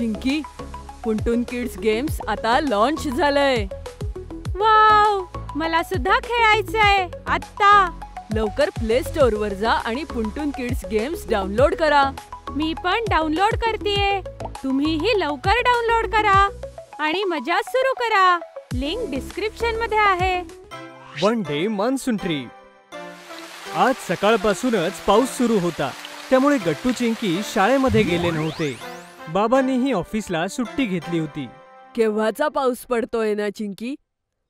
Chinki, पुंटून kids games आता launch झालंय. Wow, मला सुद्धा खेळायचंय आता. लवकर प्ले स्टोअर वर जा आणि पुंटून किड्स गेम्स डाउनलोड करा. मी पण डाउनलोड करतेय. तुम्हीही लवकर डाउनलोड करा आणि मजा सुरू करा. लिंक डिस्क्रिप्शन मध्ये आहे. One day monsoon trip. आज सकाळपासूनच पाऊस सुरू होता, त्यामुळे गट्टू चिंकी शाळेमध्ये गेले नव्हते. बाबांनीही ऑफिसला सुट्टी घेतली होती. केव्हाचा पाऊस पडतोय ना चिंकी.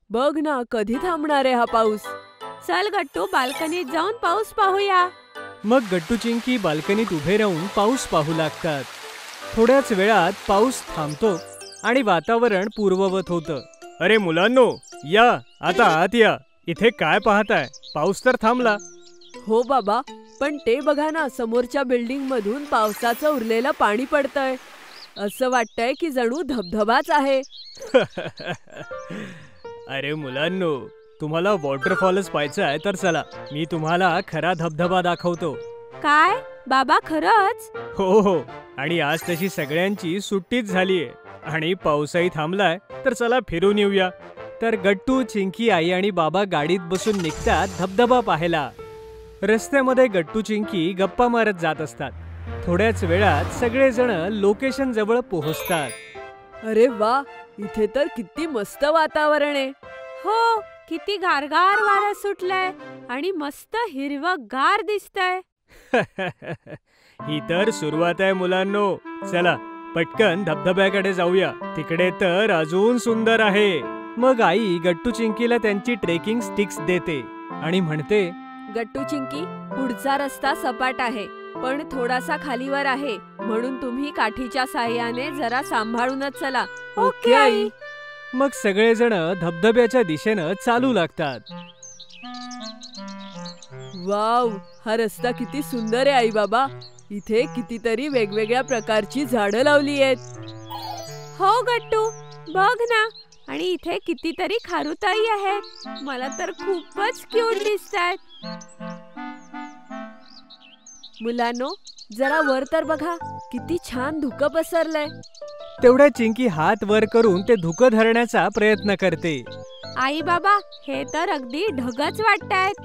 बघ ना, कधी थांबणार आहे हा पाऊस. चल गट्टू, बाल्कनीत जाऊन पाऊस पाहूया. मग गट्टू चिंकी बाल्कनीत उभे राहून पाऊस पाहू लागतात. थोड्याच वेळात पाऊस थांबतो आणि वातावरण पूर्ववत होतं. अरे मुलांनो, या आता आत या. इथे काय पाहताय? पाऊस तर थांबला. हो बाबा, पण ते बघा ना, समोरच्या बिल्डिंग मधून पावसाचं उरलेलं पाणी पडतंय. असं वाटतंय की जणू धबधबाच आहे. अरे मुलांनो, तुम्हाला वॉटरफॉलच पाहायचा तर चला, मी तुम्हाला खरा धबधबा दाखवतो. काय बाबा, खरंच? हो, आणि आज तशी सगळ्यांची सुट्टीच झालीये आणि पाऊसही थांबलाय, तर चला फिरून येऊया. तर गट्टू, चिंकी, आई आणि बाबा गाडीत बसून निघतात धबधबा पाहायला. रस्त्यामध्ये गट्टू चिंकी गप्पा मारत जात असतात. थोड्याच वेळात सगळेजण लोकेशन जवळ पोहोचतात. अरे वा, इथे तर किती मस्त वातावरण आहे. हो, किती गारगार वारा सुटलाय आणि मस्त हिरवंगार दिसतंय. ही तर सुरुवात आहे मुलांनो. चला पटकन धबधब्याकडे जाऊया, तिकडे तर अजून सुंदर आहे. मग आई गट्टू चिंकीला त्यांची ट्रेकिंग स्टिक्स देते आणि म्हणते, गट्टू चिंकी, पुढचा रस्ता सपाट आहे, पण थोडासा खालीवर आहे, म्हणून तुम्ही काठीच्या साहाय्याने जरा सांभाळूनच चला. Okay I. मग सगळेजण धबधब्याच्या दिशेनं चालू लागतात. वाव, हा रस्ता किती सुंदर आहे आई बाबा. इथे कितीतरी वेगवेगळ्या प्रकारची झाडं लावली आहेत. हो गट्टू, बघ ना, आणि इथे कितीतरी खारुताई आहेत. मला तर खूपच क्यूट दिसतात. मुलांनो, जरा वर तर बघा, किती छान धुकं पसरलंय. तेवढ्या चिंकी हात वर करून ते धुकं धरण्याचा प्रयत्न करते. आई बाबा, हे तर अगदी ढगच वाटतायत.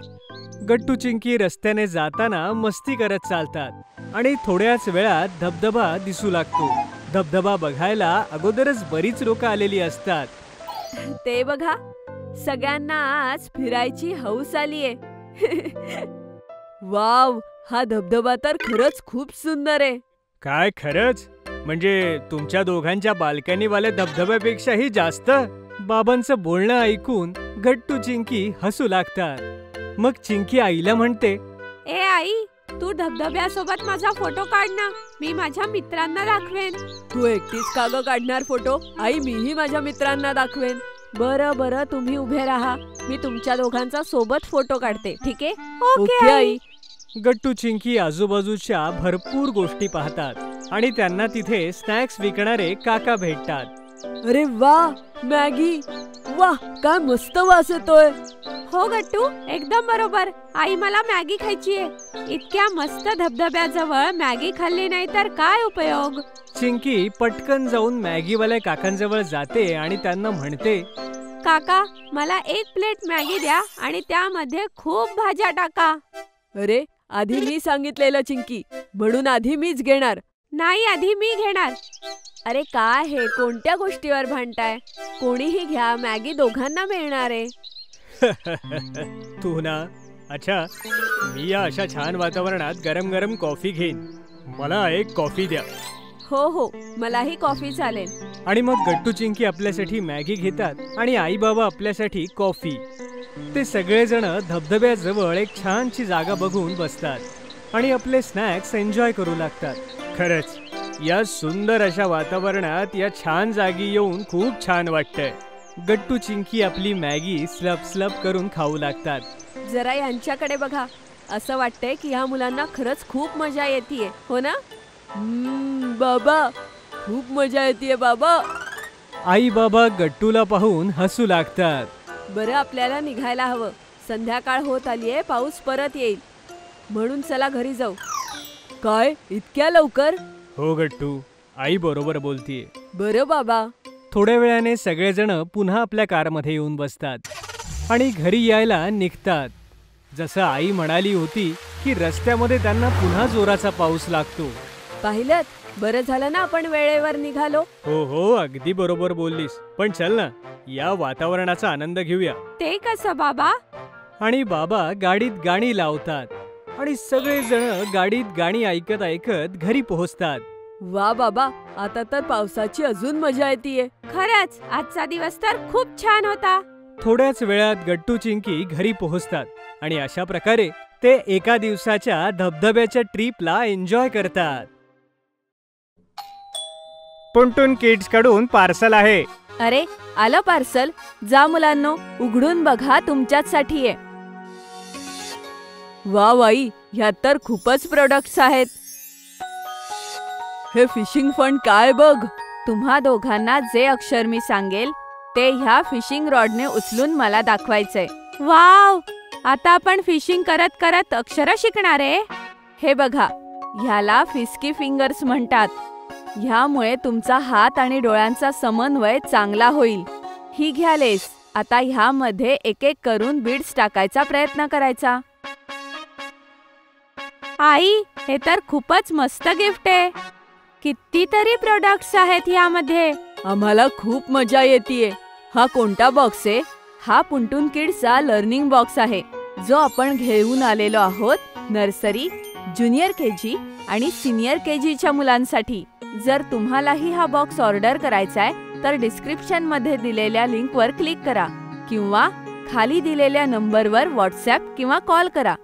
गट्टू चिंकी रस्त्याने जाताना मस्ती करत चालतात आणि थोड्याच वेळात धबधबा दिसू लागतो. धबधबा बघायला अगोदरच बरीच लोक आलेली असतात. ते बघा, सगळ्यांना आज फिरायची हौस आलीये. वाव, हा धबधबा तर खरंच खूप सुंदर आहे. काय खरंच? म्हणजे तुमच्या दोघांच्या बाल्कनीवाल्या धबधब्यापेक्षाही जास्त? बाबांचं बोलणं ऐकून गट्टू चिंकी हसू लागतात. मग चिंकी आईला म्हणते, ए आई, तू धबधब्यासोबत माझा फोटो काढ ना, मी माझ्या मित्रांना दाखवेन. तू एकटीच का ग काढणार फोटो? आई, मीही माझ्या मित्रांना दाखवेन. बरं, तुम्ही उभे राहा, मी तुमच्या दोघांचा सोबत फोटो काढते, ठीक आहे? Okay I. गट्टू चिंकी आजूबाजूच्या भरपूर गोष्टी पाहतात आणि त्यांना तिथे स्नॅक्स विकणारे काका भेटतात. अरे वा, मॅगी. वाह, काय मस्त वास येतोय. हो गट्टू, एकदम बरोबर. आई, मला मॅगी खायची आहे. इतक्या मस्त धबधब्याजवळ मॅगी खाल्ली नाही तर काय उपयोग. चिंकी पटकन जाऊन मॅगीवाल्या काकांजवळ जाते आणि त्यांना म्हणते, काका, मला 1 प्लेट मॅगी द्या आणि त्यामध्ये खूप भाज्या टाका. अरे, आधी मी सांगितलेलं चिंकी, म्हणून आधी मीच घेणार. नाही, आधी मी घेणार. अरे काय हे, कोणत्या गोष्टीवर भांडताय? कोणीही घ्या, मॅगी दोघांना मिळणार आहे. तू ना, अच्छा, मी या अशा छान वातावरणात गरम गरम कॉफी घेईन. मला 1 कॉफी द्या. हो, मलाही कॉफी चालेल. आणि मग गट्टू चिंकी आपल्यासाठी मॅगी घेतात आणि आई बाबा आपल्यासाठी कॉफी. ते सगळेजण धबधब्याजवळ एक छानशी जागा बघून बसतात आणि आपले स्नॅक्स एन्जॉय करू लागतात. खरंच या सुंदर अशा वातावरणात या छान जागी येऊन खूप छान वाटतंय. गट्टू चिंकी आपली मॅगी स्लप स्लप करून खाऊ लागतात. जरा यांच्याकडे बघा, असं वाटतंय की ह्या मुलांना खरंच खूप मजा येतेय, हो ना? बाबा, खूप मजा येतेय बाबा. आई बाबा गट्टूला पाहून हसू लागतात. बरं, आपल्याला निघायला हवं. संध्याकाळ होत आलीये, पाऊस परत येईल, म्हणून चला घरी जाऊ. काय, इतक्या लवकर? हो गट्टू, आई बरोबर बोलतीये. बरं बाबा. थोड्या वेळाने सगळेजण पुन्हा आपल्या कारमध्ये येऊन बसतात आणि घरी यायला निघतात. जसं आई म्हणाली होती की रस्त्यामध्ये त्यांना पुन्हा जोराचा पाऊस लागतो. पाहिलं, बरं झालं ना आपण वेळेवर निघालो. हो हो, अगदी बरोबर बोललीस. पण चल ना, या वातावरणाचा आनंद घेऊया. ते कसं बाबा? आणि बाबा गाडीत गाणी लावतात आणि सगळेजण गाडीत गाणी ऐकत ऐकत घरी पोहोचतात. वा बाबा, आता तर पावसाची अजून मजा येतीये. खरंच आजचा दिवस तर खूप छान होता. थोड्याच वेळात गट्टू चिंकी घरी पोहोचतात आणि अशा प्रकारे ते एका दिवसाच्या धबधब्याच्या ट्रिपला एन्जॉय करतात. पुंटून किड्स कडून पार्सल आहे. अरे, आलं पार्सल. जा मुलांनो, उघडून बघा, तुमच्याचसाठी आहे. वा वाई, ह्यात तर खूपच प्रोडक्ट्स आहेत. हे फिशिंग फंड काय बघ. तुम्हा दोघांना जे अक्षर मी सांगेल ते ह्या फिशिंग रॉडने उचलून मला दाखवायचंय. वाव, आता आपण फिशिंग करत करत अक्षर शिकणार आहे. हे बघा, ह्याला फिस्की फिंगर्स म्हणतात. ह्यामुळे तुमचा हात आणि डोळ्यांचा समन्वय चांगला होईल. ही घ्या लेस. आता ह्यामध्ये एक एक करून बीड्स टाकायचा प्रयत्न करायचा. आई, हे तर खूपच मस्त गिफ्ट आहे. कितीतरी प्रोडक्ट्स आहेत ह्यामध्ये. आम्हाला खूप मजा येतेय. हा कोणता बॉक्स आहे? हा पुंटून किड्सचा लर्निंग बॉक्स आहे, जो आपण घेऊन आलेलो आहोत नर्सरी, ज्युनियर केजी आणि सिनियर केजीच्या मुलांसाठी. जर तुम्हालाही हा बॉक्स ऑर्डर करायचा आहे तर डिस्क्रिप्शन मध्ये दिलेल्या लिंकवर क्लिक करा किंवा खाली दिलेल्या नंबरवर व्हॉट्सॲप किंवा कॉल करा.